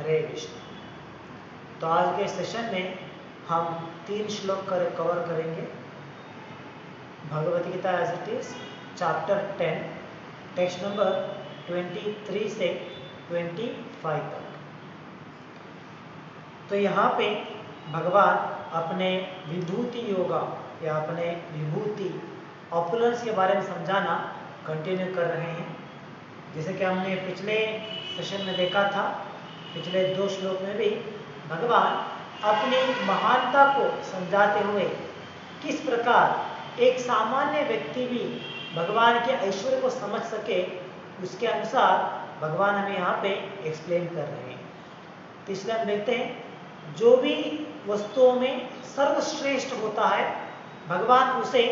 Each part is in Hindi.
हरे कृष्ण। तो आज के सेशन में हम 3 श्लोक कवर करेंगे। Bhagavad Gita as it is chapter 10 text number 23 से 25 तक। तो यहाँ पे भगवान अपने विभूति योगा या अपने विभूति ऑपुलेंस के बारे में समझाना कंटिन्यू कर रहे हैं। जैसे कि हमने पिछले सेशन में देखा था, पिछले 2 श्लोक में भी भगवान अपनी महानता को समझाते हुए किस प्रकार एक सामान्य व्यक्ति भी भगवान के ऐश्वर्य को समझ सके, उसके अनुसार भगवान हमें यहाँ पे एक्सप्लेन कर रहे हैं। तो इसलिए हम देखते हैं जो भी वस्तुओं में सर्वश्रेष्ठ होता है, भगवान उसे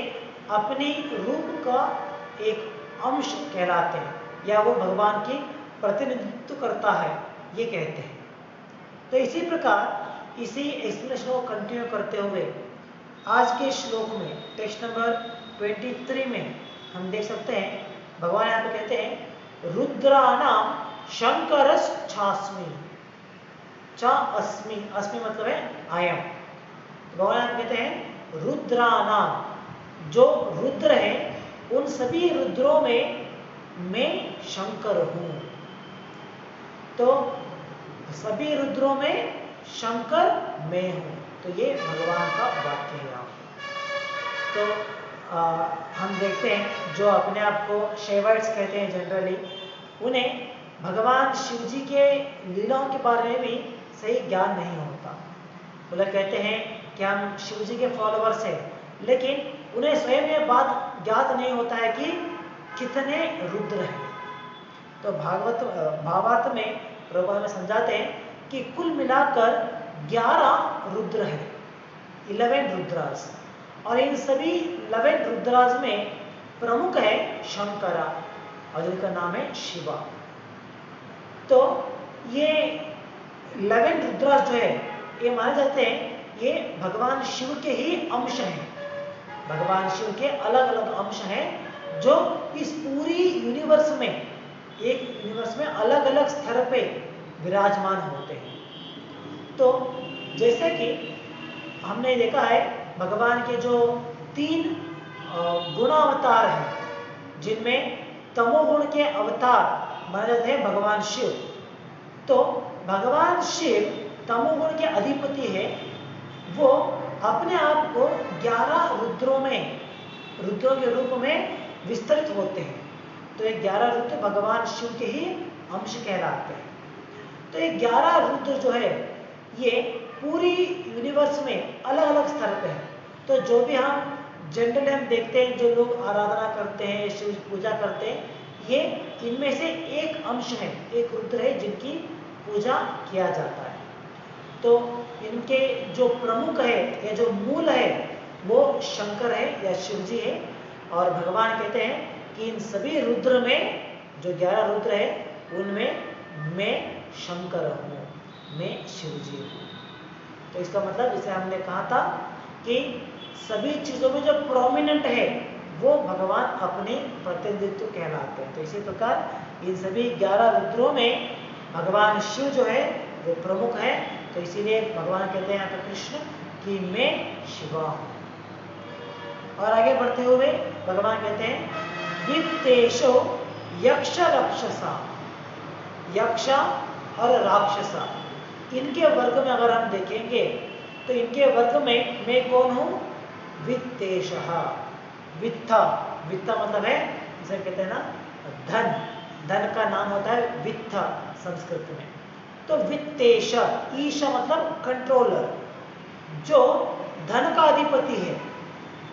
अपनी रूप का एक अंश कहलाते हैं या वो भगवान की प्रतिनिधित्व करता है, ये कहते हैं। तो इसी प्रकार इसी एक्सप्लेनेशन को कंटिन्यू करते हुए आज के श्लोक में टेक्स्ट नंबर 23 में हम देख सकते हैं भगवान यहाँ पे कहते हैं रुद्राणाम शंकरश्चास्मि च अस्मि, अस्मि मतलब है आई एम। भगवान यहाँ पे कहते हैं रुद्राणाम, जो रुद्र है उन सभी रुद्रों में मैं शंकर हूं। तो सभी रुद्रों में शंकर मैं हूं। तो ये भगवान का वाक्य है यहाँ पे। तो हम देखते हैं जो अपने आप को शेवाइट्स कहते हैं जनरली, उन्हें भगवान शिव जी के लीलाओं के बारे में भी सही ज्ञान नहीं होता। वो लोग कहते हैं कि हम शिव जी के फॉलोअर्स हैं, लेकिन उन्हें स्वयं ये बात ज्ञात नहीं होता है कि कितने रुद्र हैं। तो भागवत में प्रभु हमें समझाते हैं कि कुल मिलाकर 11 रुद्र हैं, 11 रुद्रास, और इन सभी 11 रुद्रास में प्रमुख है शंकरा और जिनका नाम है शिवा। तो ये 11 रुद्रास जो है ये माने जाते हैं ये भगवान शिव के ही अंश हैं। भगवान शिव के अलग अलग अंश हैं जो इस पूरी यूनिवर्स में, एक यूनिवर्स में अलग अलग स्तर पे विराजमान होते हैं। तो जैसे कि हमने देखा है भगवान के जो 3 गुणावतार हैं, जिनमें तमोगुण के अवतार माने जाते हैं भगवान शिव। तो भगवान शिव तमोगुण के अधिपति है, वो अपने आप को 11 रुद्रों में, रुद्रों के रूप में विस्तृत होते हैं। तो ये 11 रुद्र भगवान शिव के ही अंश कहलाते हैं। तो ये 11 रुद्र जो है ये पूरी यूनिवर्स में अलग अलग स्तर पे है। तो जो भी हम जनरली हम देखते हैं, जो लोग आराधना करते हैं, शिव पूजा करते हैं, ये इनमें से एक अंश है, एक रुद्र है जिनकी पूजा किया जाता है। तो इनके जो प्रमुख है या जो मूल है वो शंकर है या शिव जी है। और भगवान कहते हैं कि इन सभी रुद्र में जो 11 रुद्र है उनमें मैं शंकर हूँ, मैं शिव जी हूँ। तो इसका मतलब जैसे हमने कहा था कि सभी चीज़ों में जो प्रोमिनेंट है वो भगवान अपने प्रतिनिधित्व कहलाते हैं। तो इसी प्रकार इन सभी 11 रुद्रों में भगवान शिव जो है वो प्रमुख है। तो इसीलिए भगवान कहते हैं यहाँ पर कृष्ण कि मैं शिवा हूँ। और आगे बढ़ते हुए भगवान कहते हैं वित्तेषो यक्ष राक्षसा, यक्ष और राक्षसा, इनके वर्ग में अगर हम देखेंगे तो इनके वर्ग में मैं कौन हूँ? वित्तेषः, वित्ता, वित्ता मतलब है जिसे कहते हैं ना धन, धन का नाम होता है वित्त संस्कृत में। तो वित्तेश, ईश मतलब कंट्रोलर, जो धन का अधिपति है,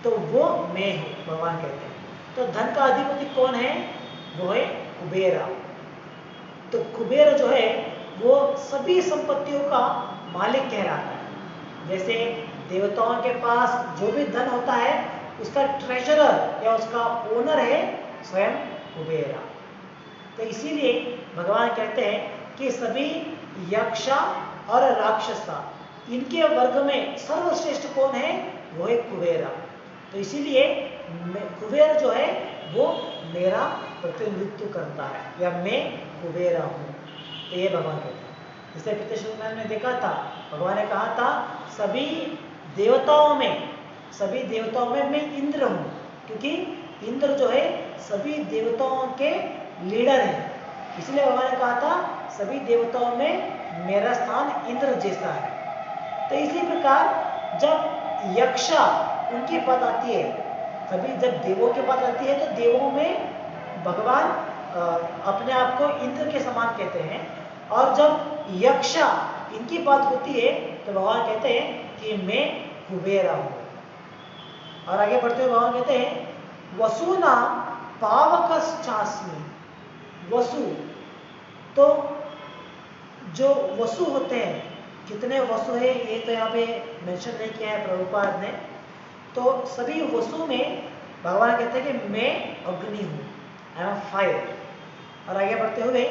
तो वो मैं हूँ, भगवान कहते हैं। तो धन का अधिपति कौन है? वो है कुबेरा। तो कुबेर जो है वो सभी संपत्तियों का मालिक कहलाता है। जैसे देवताओं के पास जो भी धन होता है उसका ट्रेजरर या उसका ओनर है स्वयं कुबेरा। तो इसीलिए भगवान कहते हैं कि सभी यक्षा और राक्षसा, इनके वर्ग में सर्वश्रेष्ठ कौन है? वो है कुबेरा। तो इसीलिए कुबेर जो है वो मेरा प्रतिनिधित्व करता है या मैं कुबेरा हूँ। तो ये भगवान कहते हैं। जैसे पिछले श्लोक में हमने देखा था, भगवान ने कहा था सभी देवताओं में मैं इंद्र हूँ, क्योंकि इंद्र जो है सभी देवताओं के लीडर है। इसलिए भगवान ने कहा था सभी देवताओं में मेरा स्थान इंद्र जैसा है। तो इसी प्रकार जब यक्षा उनकी बात आती है, सभी जब देवों की बात आती है तो देवों में भगवान अपने आप को इंद्र के समान कहते हैं, और जब यक्षा इनकी बात होती है तो भगवान कहते हैं कि मैं कुबेरा हूँ। और आगे बढ़ते हुए भगवान कहते हैं वसुना पावकश्चास्मि। वसु, तो जो वसु होते हैं, कितने वसु है ये तो यहाँ पे मेंशन नहीं किया है प्रभुपाद ने, तो सभी वसु में भगवान कहते हैं कि मैं अग्नि हूँ, आई एम फायर। और आगे बढ़ते हुए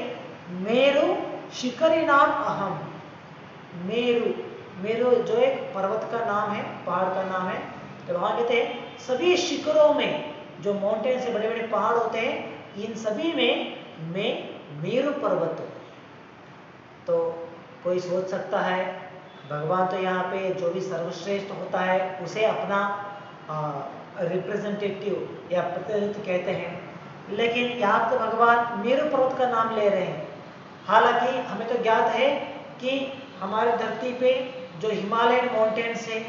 मेरु शिखरी नाम अहम। मेरु जो एक पर्वत का नाम है, पहाड़ का नाम है, तो भगवान कहते हैं सभी शिखरों में, जो माउंटेन से बड़े बड़े पहाड़ होते हैं, इन सभी में मैं मेरु पर्वत हूँ। तो कोई सोच सकता है भगवान तो यहाँ पे जो भी सर्वश्रेष्ठ होता है उसे अपना रिप्रेजेंटेटिव या प्रतिनिधित्व कहते हैं, लेकिन यहाँ तो भगवान मेरु पर्वत का नाम ले रहे हैं। हालांकि हमें तो ज्ञात है कि हमारे धरती पे जो हिमालयन माउंटेन्स है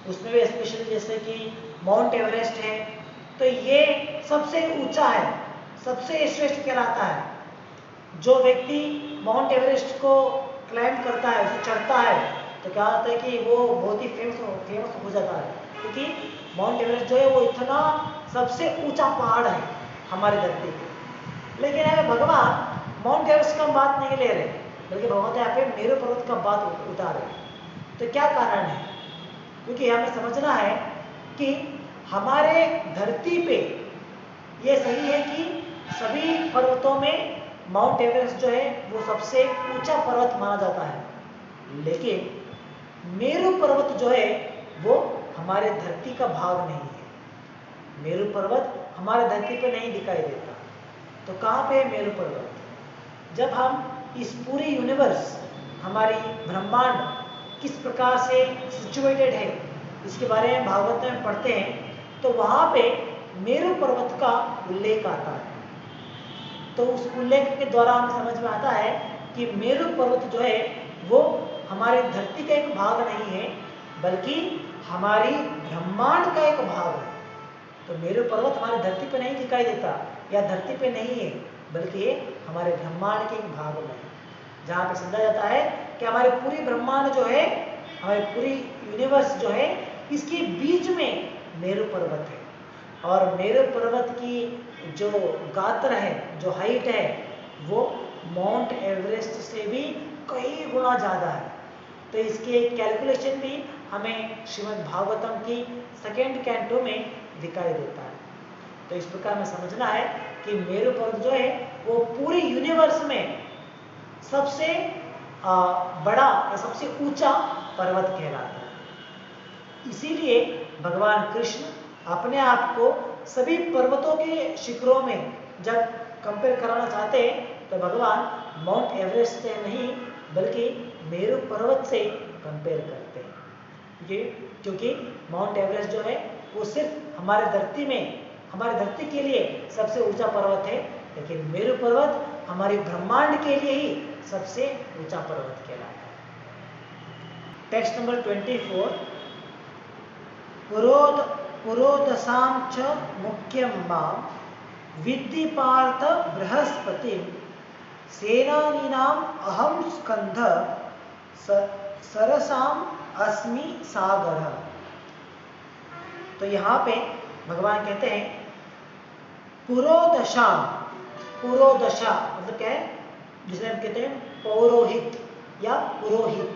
उसमें भी स्पेशली जैसे कि माउंट एवरेस्ट है, तो ये सबसे ऊंचा है, सबसे श्रेष्ठ कहलाता है। जो व्यक्ति माउंट एवरेस्ट को क्लाइंब करता है, उसे चढ़ता है, तो क्या होता है कि वो बहुत ही फेमस हो जाता है, क्योंकि माउंट एवरेस्ट जो है वो इतना सबसे ऊंचा पहाड़ है हमारी धरती पे। लेकिन यहाँ भगवान माउंट एवरेस्ट का बात नहीं ले रहे, बल्कि भगवान यहाँ पे मेरु पर्वत का बात उतार रहे। तो क्या कारण है? क्योंकि हमें समझना है कि हमारे धरती पे ये सही है कि सभी पर्वतों में माउंट एवरेस्ट जो है वो सबसे ऊंचा पर्वत माना जाता है, लेकिन मेरु पर्वत जो है वो हमारे धरती का भाग नहीं है। मेरु पर्वत हमारे धरती पे नहीं दिखाई देता। तो कहाँ पे है मेरु पर्वत? जब हम इस पूरी यूनिवर्स, हमारी ब्रह्मांड किस प्रकार से सिचुएटेड है इसके बारे में भागवत में पढ़ते हैं, तो वहाँ पे मेरु पर्वत का उल्लेख आता है। तो उस उल्लेख के द्वारा हमें समझ में आता है कि मेरु पर्वत जो है वो हमारी धरती का एक भाग नहीं है, बल्कि हमारी ब्रह्मांड का एक भाग है। तो मेरु पर्वत हमारी धरती पे नहीं दिखाई देता या धरती पे नहीं है, बल्कि ये हमारे ब्रह्मांड के एक भाग में है, जहाँ पे समझा जाता है कि हमारी पूरी ब्रह्मांड जो है, हमारी पूरी यूनिवर्स जो है, इसके बीच में मेरु पर्वत है। और मेरु पर्वत की जो गात्र है, जो हाइट है, वो माउंट एवरेस्ट से भी कई गुना ज़्यादा है। तो इसके कैलकुलेशन भी हमें श्रीमद् भागवतम की 2nd कैंटो में दिखाई देता है। तो इस प्रकार में समझना है कि मेरु पर्वत जो है वो पूरी यूनिवर्स में सबसे बड़ा या सबसे ऊंचा पर्वत कहलाता है। इसीलिए भगवान कृष्ण अपने आप को सभी पर्वतों के शिखरों में जब कंपेयर कराना चाहते हैं तो भगवान माउंट एवरेस्ट से नहीं बल्कि मेरु पर्वत से कंपेयर करते हैं। क्योंकि माउंट एवरेस्ट जो है वो सिर्फ हमारे धरती के लिए सबसे ऊंचा पर्वत है, लेकिन मेरु पर्वत हमारे ब्रह्मांड के लिए ही सबसे ऊंचा पर्वत कहलाता है। टेक्स्ट नंबर 24, पुरोदसां च मुख्यं मां विद्धि पार्थ बृहस्पतिं सेनानीनां अहं स्कंध सरसाम अस्मि सागरः। तो यहाँ पे भगवान कहते हैं पुरोदशा मतलब क्या है, जिसे हम कहते हैं पौरोहित या पुरोहित।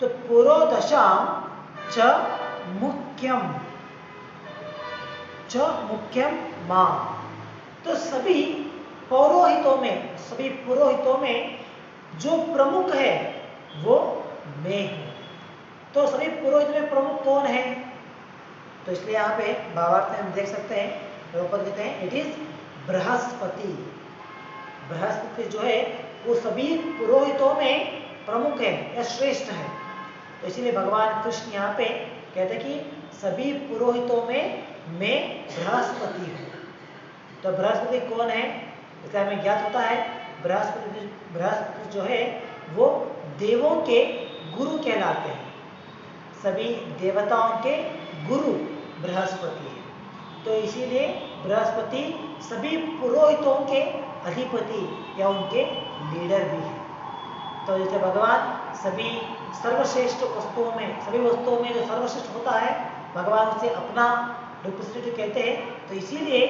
तो पुरोदशा च मुख्यम मां, तो सभी पुरोहितों में जो प्रमुख है वो मैं हूं। तो सभी पुरोहित में प्रमुख कौन है? तो इसलिए यहाँ पे भावार्थ में हम देख सकते हैं, प्रभुपाद कहते हैं इट इज बृहस्पति। बृहस्पति जो है वो सभी पुरोहितों में प्रमुख है या श्रेष्ठ है। तो इसीलिए भगवान कृष्ण यहाँ पे कहते हैं कि सभी पुरोहितों में मैं बृहस्पति हूँ। तो बृहस्पति कौन है, इसका हमें ज्ञात होता है बृहस्पति जो है वो देवों के गुरु कहलाते हैं। सभी देवताओं के गुरु बृहस्पति है। तो इसीलिए बृहस्पति सभी पुरोहितों के अधिपति या उनके लीडर भी है। तो जैसे भगवान सभी सर्वश्रेष्ठ वस्तुओं में, सभी वस्तुओं में जो सर्वश्रेष्ठ होता है भगवान उसे अपना रिप्रेजेंटेटिव कहते हैं। तो इसीलिए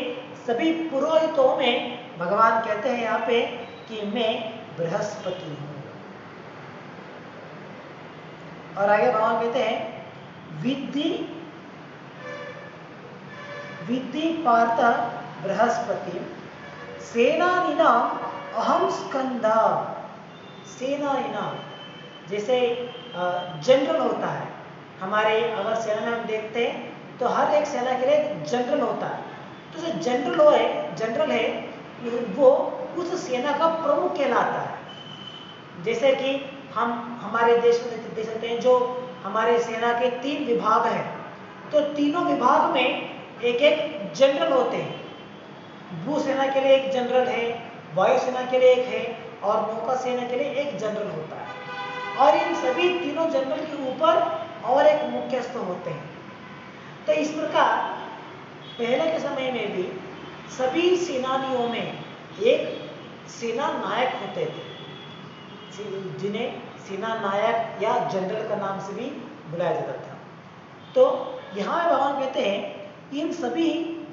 सभी पुरोहितों में भगवान कहते हैं यहाँ पे कि मैं बृहस्पति हूँ। और आगे भगवान कहते हैं विद्धि पार्थ बृहस्पति सेनानीनाम अहम स्कंदा। सेनानीनाम जैसे जनरल होता है हमारे, अगर सेना में हम देखते हैं तो हर एक सेना के लिए एक जनरल होता है। तो जो जनरल है वो उस सेना का प्रमुख कहलाता है। जैसे कि हम हमारे देश में देख सकते हैं जो हमारे सेना के 3 विभाग हैं, तो तीनों विभाग में एक एक जनरल होते हैं। भू सेना के लिए एक जनरल है, वायु सेना के लिए एक है और नौका सेना के लिए एक जनरल होता है। और इन सभी तीनों जनरल के ऊपर और एक मुख्यस्थ होते हैं। तो इस प्रकार पहले के समय में भी सभी सेनानियों में एक सेना नायक होते थे, जिन्हें सेना नायक या जनरल का नाम से भी बुलाया जाता था। तो यहाँ भगवान कहते हैं इन सभी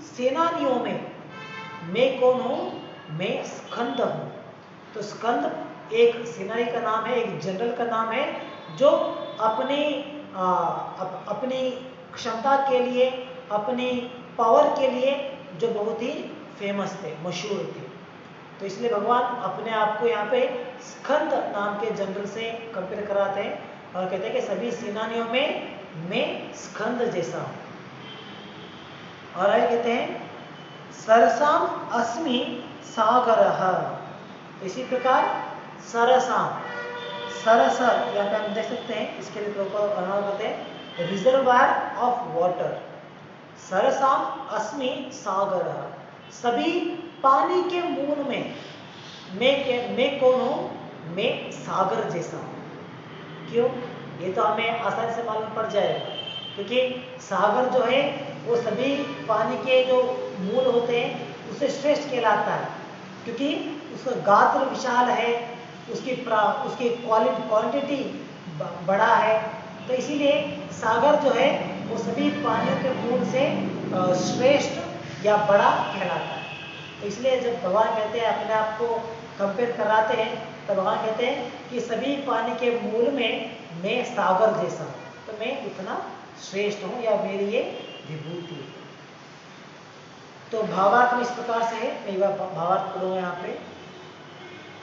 सेनानियों में मैं कौन हूँ, मैं स्कंद हूँ। तो स्कंद एक सेनानी का नाम है, एक जनरल का नाम है, जो अपनी क्षमता के लिए, अपनी पावर के लिए जो बहुत ही फेमस थे, मशहूर थे। तो इसलिए भगवान अपने आप को यहाँ पे स्कंद नाम के जनरल से कंपेयर कराते हैं और कहते हैं कि सभी सेनानियों में मैं स्कंद जैसा हूँ। और आगे कहते हैं सरसाम अस्मि सागरः। इसी प्रकार सरसाम, सरस यहाँ पे हम देख सकते हैं, इसके लिए अनुवाद करते हैं रिजर्वायर ऑफ वाटर। सरसाम अस्मि सागरः, सभी पानी के मूल में मैं कौन हूँ, मैं सागर जैसा हूँ। क्यों, ये तो हमें आसानी से मालूम पड़ जाएगा, क्योंकि सागर जो है वो सभी पानी के जो मूल होते हैं उससे श्रेष्ठ कहलाता है, क्योंकि उसका गात्र विशाल है, उसकी क्वांटिटी बड़ा है। तो इसीलिए सागर जो है वो सभी पानियों के मूल से श्रेष्ठ या बड़ा कहलाता है। तो इसलिए जब भगवान कहते हैं अपने आप को कंपेयर कराते हैं, तो भगवान कहते हैं कि सभी पानी के मूल में मैं सागर जैसा हूँ, तो मैं उतना श्रेष्ठ हूँ या मेरी ये विभूति है। तो भावार्थ में इस प्रकार से है, मैं भावार्थ करूँगा यहाँ पे।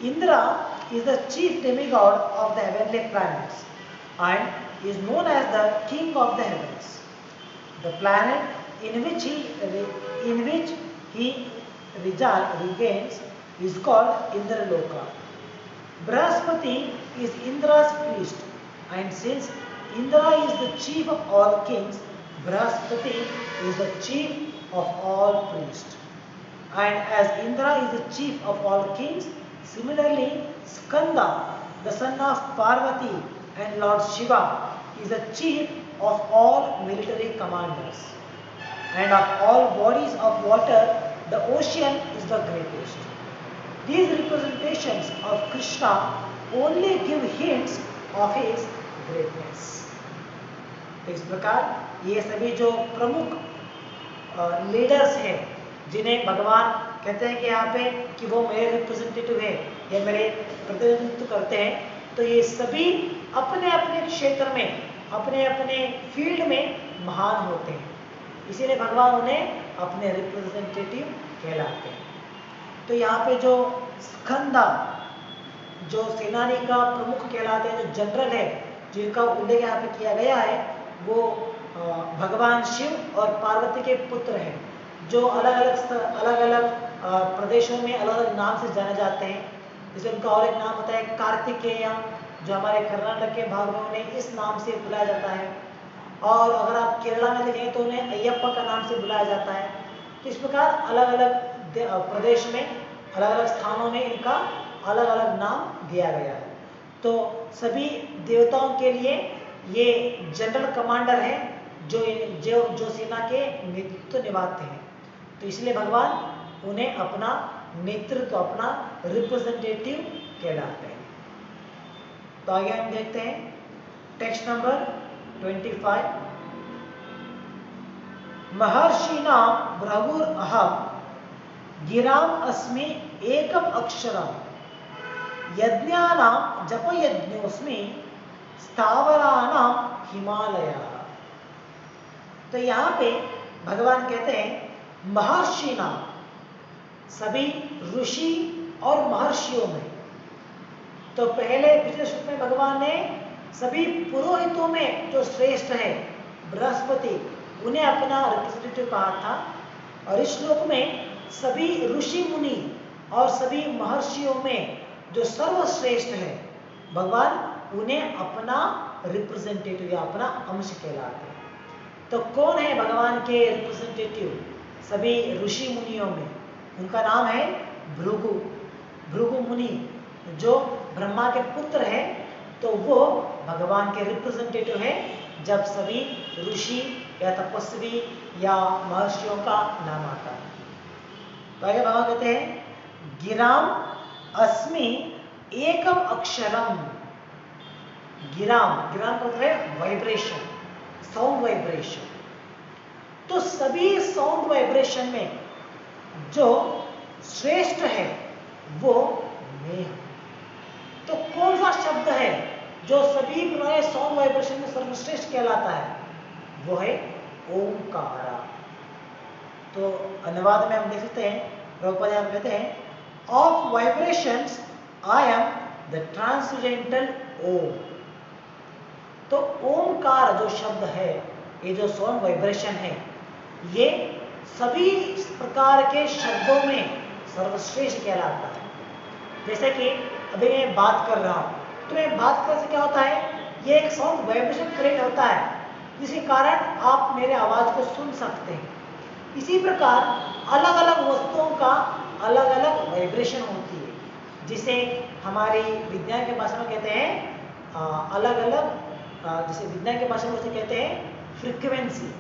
Indira is the chief demigod of the heavenly planets and is known as the king of the heavens. The planet in which he reigns is called Indraloka. Brahaspati is Indra's priest, and since Indra is the chief of all kings, Brahaspati is the chief of all priests. And as Indra is the chief of all kings, similarly Skanda, the son of Parvati and Lord Shiva, is the chief of all military commanders. And of all bodies of water, the ocean is the greatest. These representations of Krishna only give hints of his greatness. तो इस प्रकार ये सभी जो प्रमुख लीडर्स हैं, जिन्हें भगवान कहते हैं कि यहाँ पे कि वो मेरे रिप्रेजेंटेटिव है या मेरे प्रतिनिधित्व करते हैं, तो ये सभी अपने अपने क्षेत्र में, अपने अपने फील्ड में महान होते हैं। इसीलिए भगवान उन्हें अपने रिप्रेजेंटेटिव कहलाते हैं। तो यहाँ पे जो स्कंदा, जो सेनानी का प्रमुख कहलाते हैं, जो जनरल है, जिनका उल्लेख यहाँ पे किया गया है, वो भगवान शिव और पार्वती के पुत्र हैं, जो अलग अलग प्रदेशों में अलग अलग नाम से जाने जाते हैं। जैसे उनका और एक नाम होता है कार्तिकेय, जो हमारे कर्नाटक के भाग में उन्हें इस नाम से बुलाया जाता है, और अगर आप केरला में देखेंगे तो उन्हें अयप्पा का नाम से बुलाया जाता है। तो इस प्रकार अलग अलग प्रदेश में, अलग अलग स्थानों में इनका अलग अलग नाम दिया गया है। तो सभी देवताओं के लिए ये जनरल कमांडर है जो जो सेना के नेतृत्व निभाते हैं। तो इसलिए भगवान उन्हें अपना नेतृत्व, अपना रिप्रेजेंटेटिव कहलाते हैं। तो आगे हम देखते हैं टेक्स्ट नंबर 25। महर्षिणां भ्रगुर अहम गिराम अस्मि एकम अक्षरम यज्ञानां जपयज्ञोस्मि स्थावराणां हिमालय। तो यहाँ पे भगवान कहते हैं महर्षिणां, सभी ऋषि और महर्षियों में। तो पहले पिछले श्लोक में भगवान ने सभी पुरोहितों में जो श्रेष्ठ है बृहस्पति, उन्हें अपना रिप्रेजेंटेटिव कहा था। और इस श्लोक में सभी ऋषि मुनि और सभी महर्षियों में जो सर्वश्रेष्ठ है भगवान उन्हें अपना रिप्रेजेंटेटिव या अपना अंश कहलाते हैं। तो कौन है भगवान के रिप्रेजेंटेटिव सभी ऋषि मुनियों में? उनका नाम है भृगु। भृगु मुनि जो ब्रह्मा के पुत्र है, तो वो भगवान के रिप्रेजेंटेटिव है जब सभी ऋषि या तपस्वी या महर्षियों का नाम आता है। तो आगे भगवान कहते हैं गिराम अस्मि एकम अक्षरम। गिराम, गिराम का मतलब है वाइब्रेशन, साउंड वाइब्रेशन। तो सभी साउंड वाइब्रेशन में जो श्रेष्ठ है वो मैं हूं। तो कौन सा शब्द है जो सभी प्रकार साउंड वाइब्रेशन में सर्वश्रेष्ठ कहलाता है? वो है ओमकारा। तो अनुवाद में हम देख सकते हैं, प्रभुपाद यहाँ कहते हैं of vibrations I am the transcendental Om. तो ओमकार जो शब्द है, ये जो साउंड वाइब्रेशन है, ये सभी प्रकार के शब्दों में सर्वश्रेष्ठ कहलाता है। जैसे कि अभी मैं बात कर रहा हूं, तो मैं बात करने से क्या होता है, ये एक साउंड वाइब्रेशन क्रिएट होता है जिसके कारण आप मेरे आवाज को सुन सकते हैं। इसी प्रकार अलग अलग वस्तुओं का अलग अलग वाइब्रेशन होती है, जिसे हमारी विज्ञान के भाषा में कहते हैं अलग अलग, जैसे विज्ञान के भाषा में उसे कहते हैं फ्रीक्वेंसी,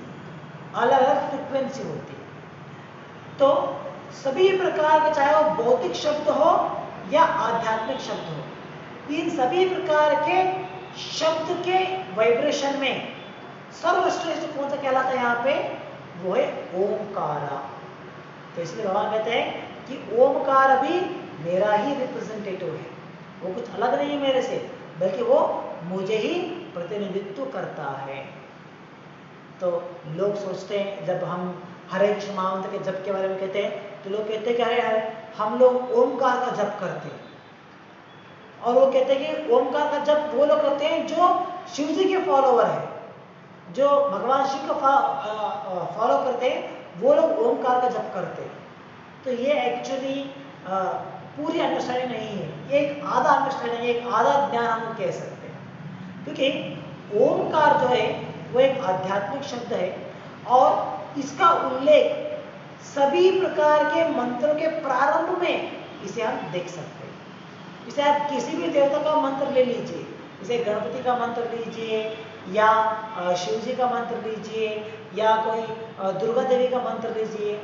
अलग अलग फ्रीक्वेंसी होती है। तो सभी प्रकार के, चाहे वो भौतिक शब्द हो या आध्यात्मिक शब्द हो, इन सभी प्रकार के शब्द के वाइब्रेशन में सर्वश्रेष्ठ कौन सा कहलाता है यहाँ पे? वो है ओमकारा। तो इसलिए भगवान कहते हैं कि ओमकार भी मेरा ही रिप्रेजेंटेटिव है, वो कुछ अलग नहीं है मेरे से, बल्कि वो मुझे ही प्रतिनिधित्व करता है। तो लोग सोचते हैं, जब हम हरे कृष्ण महामंत्र के जप के बारे में कहते हैं, तो लोग कहते हैं कि अरे हम लोग ओमकार का जप करते हैं। और वो कहते हैं कि ओमकार का जप वो लोग करते हैं जो शिव जी के फॉलोवर है, जो भगवान शिव का फॉलो करते हैं, वो लोग ओमकार का जप करते हैं। तो ये एक्चुअली पूरी अंडरस्टैंडिंग नहीं है, ये एक आधा अंडरस्टैंडिंग, एक आधा ज्ञान हम कह सकते हैं। क्योंकि ओमकार जो है वो एक आध्यात्मिक शब्द है और इसका उल्लेख सभी प्रकार के मंत्रों के प्रारंभ में इसे हम देख सकते हैं। इसे आप किसी भी देवता का मंत्र ले लीजिए, जैसे गणपति का मंत्र लीजिए या शिव जी का मंत्र लीजिए या कोई दुर्गा देवी का मंत्र लीजिए,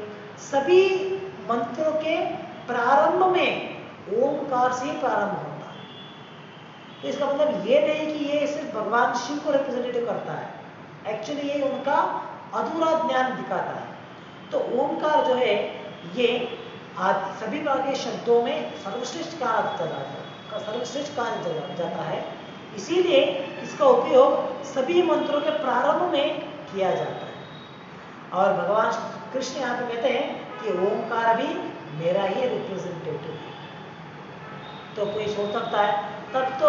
सभी मंत्रों के प्रारंभ में ओमकार से प्रारंभ होता है। तो इसका मतलब ये नहीं कि ये सिर्फ भगवान शिव को रिप्रेजेंटेटिव करता है, एक्चुअली ये उनका अधूरा ज्ञान दिखाता है। तो ओमकार जो है ये सभी प्रकार के शब्दों में सर्वश्रेष्ठ सर्वश्रेष्ठ कहा जाता है, इसीलिए इसका उपयोग सभी मंत्रों के प्रारंभ में किया जाता है। और भगवान कृष्ण यहाँ पे कहते हैं कि ओमकार भी मेरा ही रिप्रेजेंटेटिव है। तो कोई सोच सकता है तब तो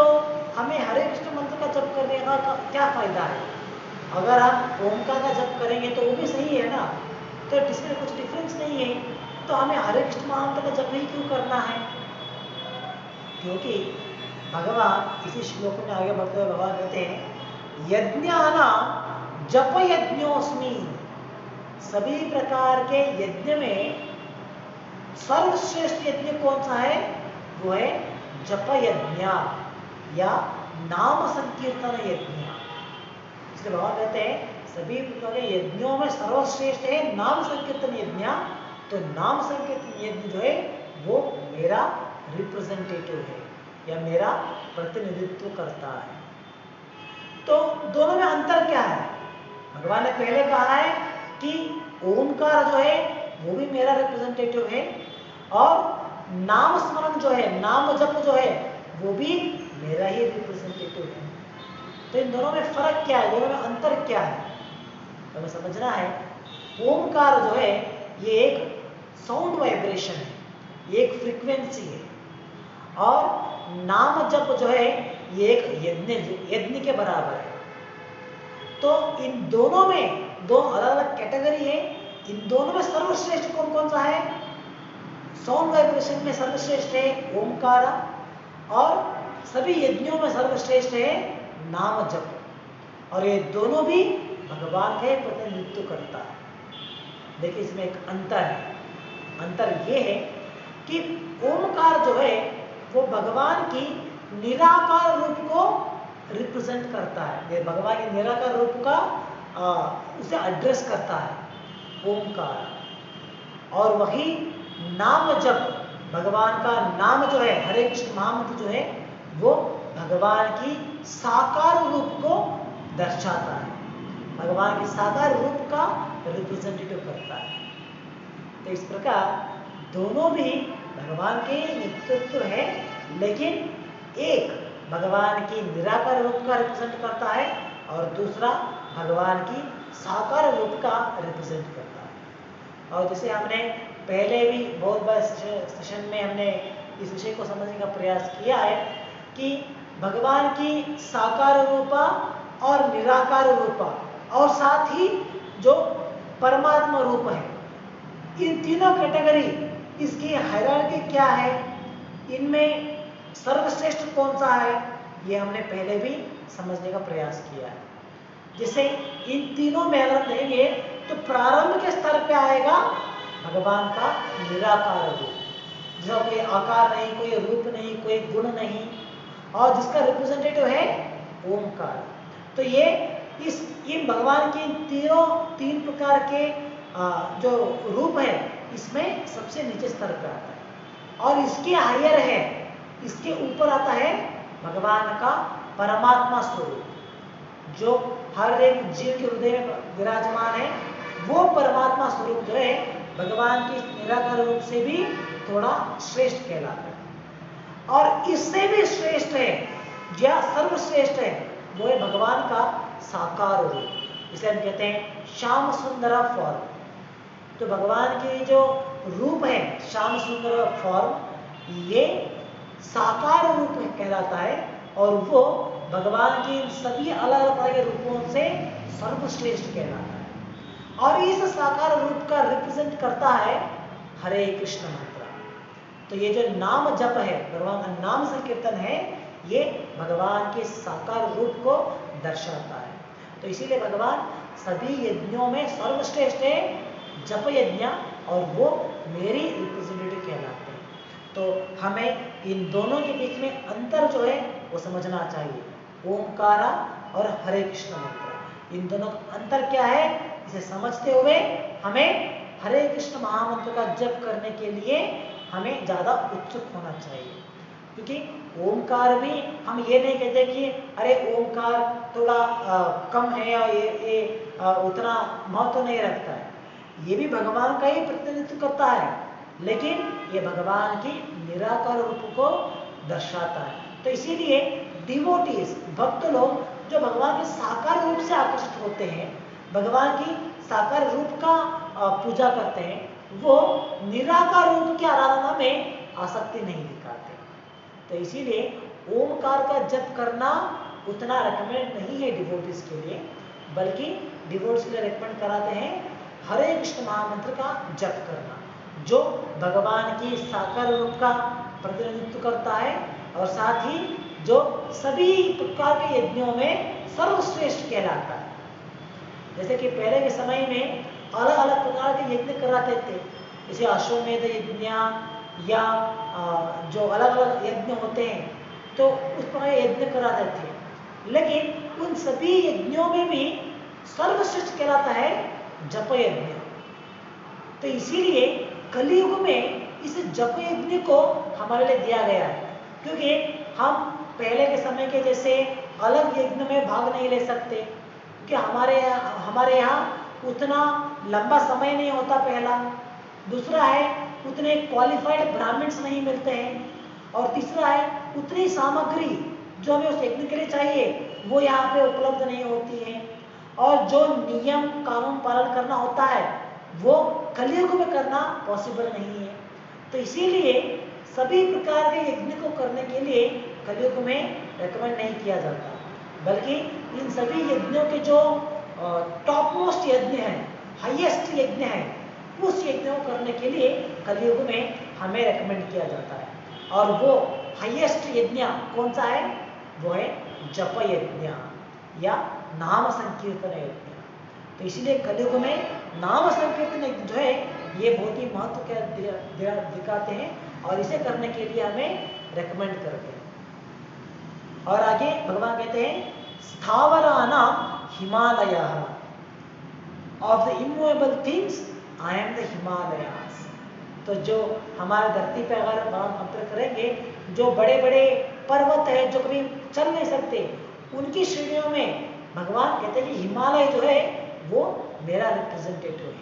हमें हरे कृष्ण मंत्र का जप करने का क्या फायदा है? अगर हम ओमकार का जप करेंगे तो वो भी सही है ना, तो इसमें कुछ डिफरेंस नहीं है, तो हमें हरे कृष्ण मंत्र का जप ही क्यों करना है? क्योंकि भगवान इसी श्लोक में आगे बढ़ते हुए भगवान कहते हैं यज्ञानां जप यज्ञोस्मि, सभी प्रकार के यज्ञ में सर्वश्रेष्ठ यज्ञ कौन सा है? वो है जप यज्ञ या नाम संकीर्तन यज्ञ। इसलिए भगवान कहते हैं सभी प्रकार के यज्ञों में सर्वश्रेष्ठ है नाम संकीर्तन यज्ञ। तो नाम संकीर्तन यज्ञ जो है वो मेरा रिप्रेजेंटेटिव है या मेरा प्रतिनिधित्व करता है। तो दोनों में अंतर क्या है? भगवान ने पहले कहा है कि ओमकार जो है वो भी मेरा रिप्रेजेंटेटिव है और नाम स्मरण जो है, नाम जप जो है वो भी मेरा ही रिप्रेजेंटेटिव है। तो इन दोनों में फर्क क्या है, दोनों में अंतर क्या है? तो हमें समझना है ओमकार जो है ये एक साउंड वाइब्रेशन है, ये एक फ्रीक्वेंसी है और नाम जप जो है ये एक यज्ञ के बराबर है। तो इन दोनों में दो अलग अलग कैटेगरी है। इन दोनों में सर्वश्रेष्ठ कौन कौन सा है? साउंड वाइब्रेशन में सर्वश्रेष्ठ है ओमकार और सभी यज्ञों में सर्वश्रेष्ठ है नाम जप। और ये दोनों भी भगवान का प्रतिनिधित्व करता है। देखिए इसमें एक अंतर है। अंतर ये है कि ओमकार जो है वो भगवान की निराकार रूप को रिप्रेजेंट करता है, ये भगवान के निराकार रूप का उसे एड्रेस करता है ओमकार। और वही नाम जप, भगवान का नाम जो है हरे कृष्ण महामंत्र जो है वो भगवान की साकार रूप को दर्शाता है, भगवान के साकार रूप का रिप्रेजेंटेटिव करता है। तो इस प्रकार दोनों भी भगवान के नेतृत्व है, लेकिन एक भगवान की निराकार रूप का रिप्रेजेंट करता है और दूसरा भगवान की साकार रूप का रिप्रेजेंट करता है। और जैसे हमने पहले भी बहुत बार सेशन में हमने इस विषय को समझने का प्रयास किया है कि भगवान की साकार रूपा और निराकार रूपा और साथ ही जो परमात्मा रूप है, इन तीनों कैटेगरी, इसकी हायरार्की क्या है, इनमें सर्वश्रेष्ठ कौन सा है, ये हमने पहले भी समझने का प्रयास किया है। जैसे इन तीनों में अगर देंगे तो प्रारंभ के स्तर पे आएगा भगवान का निराकार रूप, जिसका कोई आकार नहीं, कोई रूप नहीं, कोई गुण नहीं और जिसका रिप्रेजेंटेटिव है ओमकार। तो ये इन भगवान के तीन प्रकार के जो रूप है इसमें सबसे नीचे स्तर पे आता है। और इसके हायर है, इसके ऊपर आता है भगवान का परमात्मा स्वरूप जो हर एक जीव के हृदय में विराजमान है। वो परमात्मा स्वरूप जो है भगवान के निराकार रूप से भी थोड़ा श्रेष्ठ कहलाता है। और इससे भी श्रेष्ठ है, या सर्वश्रेष्ठ है, वो है भगवान का साकार रूप। इसे हम कहते हैं श्याम सुंदर फॉर्म। तो भगवान के जो रूप है श्याम सुंदर फॉर्म, ये साकार रूप कहलाता है और वो भगवान के सभी अलग अलग तरह के रूपों से सर्वश्रेष्ठ कहलाता है। और इस साकार रूप का रिप्रेजेंट करता है हरे कृष्ण मंत्र। तो ये जो नाम जप है, भगवान का नाम संकीर्तन है, ये भगवान के साकार रूप को दर्शाता है। तो इसीलिए भगवान सभी यज्ञों में सर्वश्रेष्ठ है जप यज्ञ और वो मेरी रिप्रेजेंटेटिव कहलाते हैं। तो हमें इन दोनों के बीच में अंतर जो है वो समझना चाहिए, ओमकारा और हरे कृष्ण मंत्र, इन दोनों का अंतर क्या है इसे समझते हुए हमें हरे कृष्ण महामंत्र का जप करने के लिए हमें ज़्यादा उत्सुक होना चाहिए। क्योंकि ओमकार भी हम ये नहीं कहते कि अरे ओमकार थोड़ा कम है या ये उतना महत्व नहीं रखता है, ये भी भगवान का ही प्रतिनिधित्व करता है, लेकिन ये भगवान की निराकार रूप को दर्शाता है। तो इसीलिए डिवोटीज, भक्त लोग जो भगवान के साकार रूप से आकर्षित होते हैं, भगवान की साकार रूप का पूजा करते हैं, वो निराकार रूप की आराधना में आसक्ति नहीं दिखाते। तो इसीलिए ओमकार का जप करना उतना रिकमेंड नहीं है डिवोटीज के लिए, बल्कि डिवोटीज के लिए रिकमेंड कराते हैं हरे कृष्ण महामंत्र का जप करना, जो भगवान की साकार रूप का प्रतिनिधित्व करता है और साथ ही जो सभी प्रकार के यज्ञों में सर्वश्रेष्ठ कहलाता है। जैसे कि पहले के समय में अलग अलग प्रकार के यज्ञ कराते थे, जैसे अश्वमेध यज्ञ या जो अलग अलग यज्ञ होते हैं, तो उस प्रकार यज्ञ कराते थे। लेकिन उन सभी यज्ञों में भी सर्वश्रेष्ठ कहलाता है जप यज्ञ। तो इसीलिए कलियुग में इस जप यज्ञ को हमारे लिए दिया गया है, क्योंकि हम पहले के समय के जैसे अलग यज्ञ में भाग नहीं ले सकते, क्योंकि हमारे यहाँ उतना लंबा समय नहीं होता पहला, दूसरा है उतने क्वालिफाइड ब्राह्मण्स नहीं मिलते हैं, और तीसरा है उतनी सामग्री जो हमें उस यज्ञ के लिए चाहिए वो यहाँ पे उपलब्ध नहीं होती है, और जो नियम कानून पालन करना होता है वो कलियुग में करना पॉसिबल नहीं है। तो इसीलिए सभी प्रकार के यज्ञ को करने के लिए कलियुग में रेकमेंड नहीं किया जाता, बल्कि इन सभी यज्ञों के जो टॉप मोस्ट यज्ञ है, हाईएस्ट यज्ञ है, उस यज्ञ को करने के लिए कलियुग में हमें रेकमेंड किया जाता है। और वो हाईएस्ट यज्ञ कौन सा है? वो है जप यज्ञ या नाम संकीर्तन यज्ञ। तो इसीलिए कलियुग में नाम संकीर्तन यज्ञ जो है ये बहुत ही महत्व दिखाते हैं, और इसे करने के लिए हमें रेकमेंड करते हैं। और आगे भगवान कहते हैं स्थावरानाम हिमालयः, of the immovable things I am the Himalayas. तो जो हमारे धरती पे अगर हम कंपेयर करेंगे, जो बड़े बड़े पर्वत है जो कभी चल नहीं सकते, उनकी श्रेणियों में भगवान कहते हैं कि हिमालय जो है वो मेरा रिप्रेजेंटेटिव है,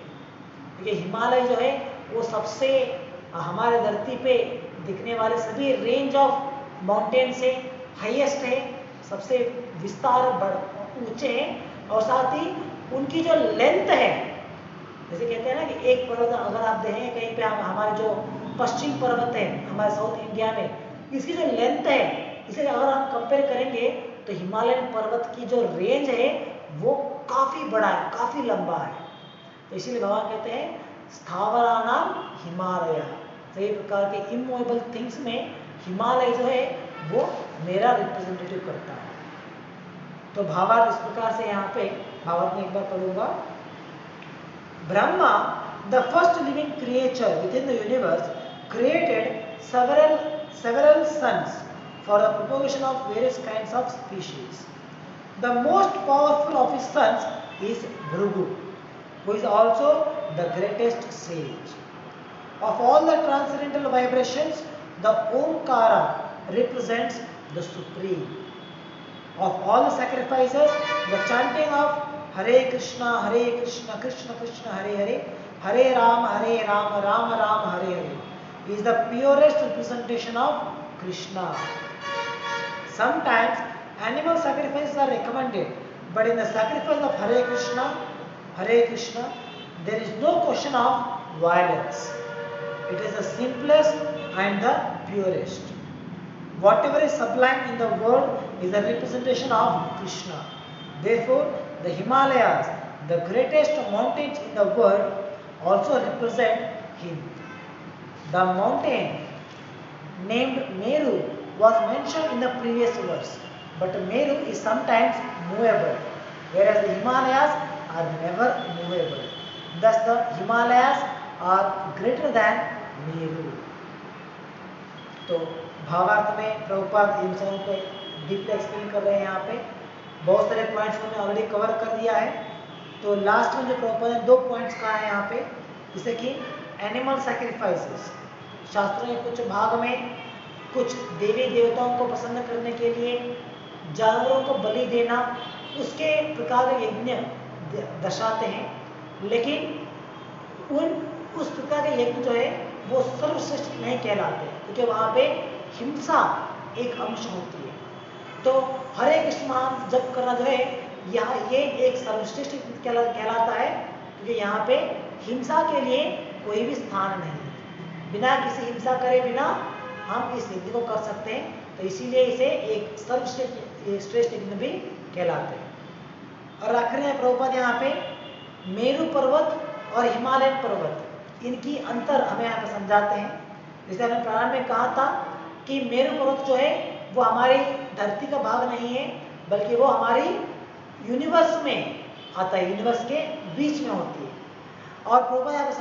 क्योंकि हिमालय जो है वो सबसे हमारे धरती पे दिखने वाले सभी रेंज ऑफ माउंटेन से हाईएस्ट है, सबसे विस्तार ऊंचे हैं, और साथ ही उनकी जो लेंथ है, जैसे कहते हैं ना कि एक पर्वत अगर आप देखें कहीं पे, हमारे जो पश्चिम पर्वत है हमारे साउथ इंडिया में, इसकी जो लेंथ है, इसे अगर हम कंपेयर करेंगे तो हिमालयन पर्वत की जो रेंज है वो काफी बड़ा है, काफी लंबा है। तो इसीलिए भगवान कहते हैं स्थावरानाम हिमालय, सभी प्रकार के इमूवेबल थिंग्स में हिमालय जो है वो मेरा रिप्रेजेंटेटिव करता है। तो भावार्थ इस प्रकार से यहाँ पे भावार्थ में एक बार पढ़ूंगा। Brahma, the first living creature with in the universe, created several sons for the propagation of various kinds of species. The most powerful of his sons is Bhrigu, who is also the greatest sage. Of all the transcendental vibrations, the Omkara represents the supreme. Of all the sacrifices, the chanting of Hare Krishna, Krishna Krishna, Hare Hare, Hare Rama, Rama Rama, Hare Hare is the purest representation of Krishna. Sometimes animal sacrifices are recommended, but in the sacrifice of Hare Krishna, there is no question of violence. It is the simplest and the purest. Whatever is sublime in the world is a representation of Krishna. Therefore, the Himalayas, the greatest mountains in the world, also represent him. The mountain named Meru was mentioned in the previous verse, but Meru is sometimes movable, whereas the Himalayas are never movable. Thus, the Himalayas are greater than Meru. तो भावार्थ में प्रभुपाद इन सबों को डीपली एक्सप्लेन कर रहे हैं। यहाँ पे बहुत सारे पॉइंट्स उन्होंने ऑलरेडी कवर कर दिया है। तो लास्ट में जो प्रभुपाद ने 2 पॉइंट्स कहा है यहाँ पे, जैसे कि एनिमल सैक्रिफाइसेस, शास्त्रों के कुछ भाग में कुछ देवी देवताओं को प्रसन्न करने के लिए जानवरों को बलि देना, उसके प्रकार के यज्ञ दर्शाते हैं, लेकिन उस प्रकार के यज्ञ जो है वो सर्वश्रेष्ठ नहीं कहलाते, क्योंकि वहाँ पे हिंसा एक अंश होती है। तो हरे कृष्ण नाम जप करना जो है यहाँ ये एक सर्वश्रेष्ठ कहलाता है, क्योंकि यहाँ पे हिंसा के लिए कोई भी स्थान नहीं है। बिना किसी हिंसा करे बिना हम इस यज्ञ को कर सकते हैं, तो इसीलिए इसे एक सर्वश्रेष्ठ यज्ञ भी कहलाते हैं। और आखिर में प्रभुपाद यहाँ पे मेरु पर्वत और हिमालयन पर्वत, इनकी अंतर हमें यहाँ पे समझाते हैं। जैसे हमने प्रारंभ में कहा था कि मेरु पर्वत जो है वो हमारी धरती का भाग नहीं है, बल्कि वो हमारी यूनिवर्स में आता है, यूनिवर्स के बीच में होती है। और प्रभुपाद यहाँ पे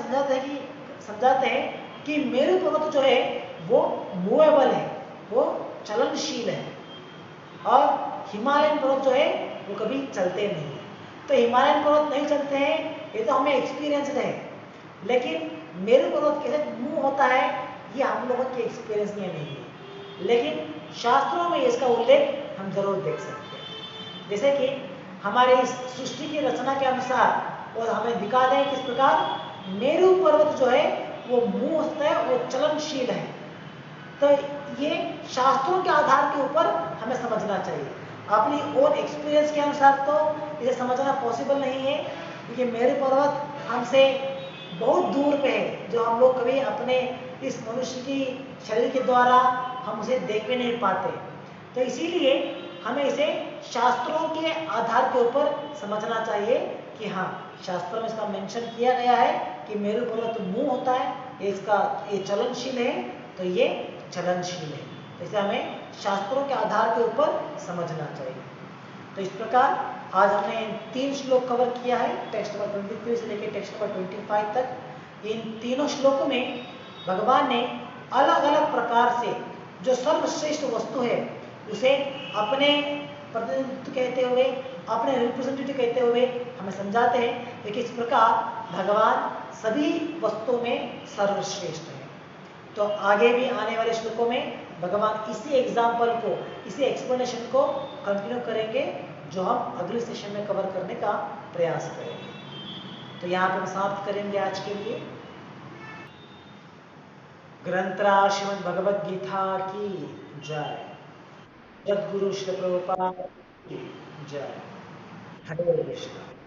समझाते हैं कि मेरु पर्वत जो है वो मूवेबल है, वो चलनशील है, और हिमालयन पर्वत जो है वो कभी चलते नहीं है। तो हिमालयन पर्वत नहीं चलते हैं, ये तो हमें एक्सपीरियंस है, लेकिन मेरु पर्वत कैसे मूव होता है ये हम लोगों के एक्सपीरियंस में नहीं है, लेकिन शास्त्रों में इसका उल्लेख हम जरूर देख सकते हैं। जैसे कि हमारे इस सृष्टि की रचना के अनुसार और हमें दिखा दें किस प्रकार मेरु पर्वत जो है वो मूव होता है, वो चलनशील है। तो ये शास्त्रों के आधार के ऊपर हमें समझना चाहिए, अपनी ओन एक्सपीरियंस के अनुसार तो इसे समझना पॉसिबल नहीं है, क्योंकि मेरु पर्वत हमसे बहुत दूर पे है, जो हम लोग कभी अपने इस मनुष्य की शरीर के द्वारा हम उसे देख भी नहीं पाते। तो इसीलिए हमें इसे शास्त्रों के आधार के ऊपर समझना चाहिए कि हाँ, शास्त्रों में इसका मेंशन किया गया है कि मेरु पर्वत मूव होता है, ये चलनशील है, तो ये चलनशील है। तो इसे हमें शास्त्रों के आधार के ऊपर समझना चाहिए। तो इस प्रकार आज हमने 3 श्लोक कवर किया है, टेक्स्ट नंबर 23 से लेकर टेक्स्ट नंबर 25 तक। इन तीनों श्लोकों में भगवान ने अलग अलग प्रकार से जो सर्वश्रेष्ठ वस्तु है उसे अपने प्रतिनिधित्व कहते हुए, अपने रिप्रेजेंटेटिव कहते हुए हमें समझाते हैं कि किस प्रकार भगवान सभी वस्तुओं में सर्वश्रेष्ठ है। तो आगे भी आने वाले श्लोकों में भगवान इसी एग्जाम्पल को, इसी एक्सप्लेनेशन को कंटिन्यू करेंगे, जो हम अगले सेशन में कवर करने का प्रयास करेंगे। तो यहाँ पर हम समाप्त करेंगे आज के लिए। ग्रंथराज श्रीमद् भगवद गीता की जय। जगद्गुरु श्री प्रभुपाद की जय। हरे कृष्ण।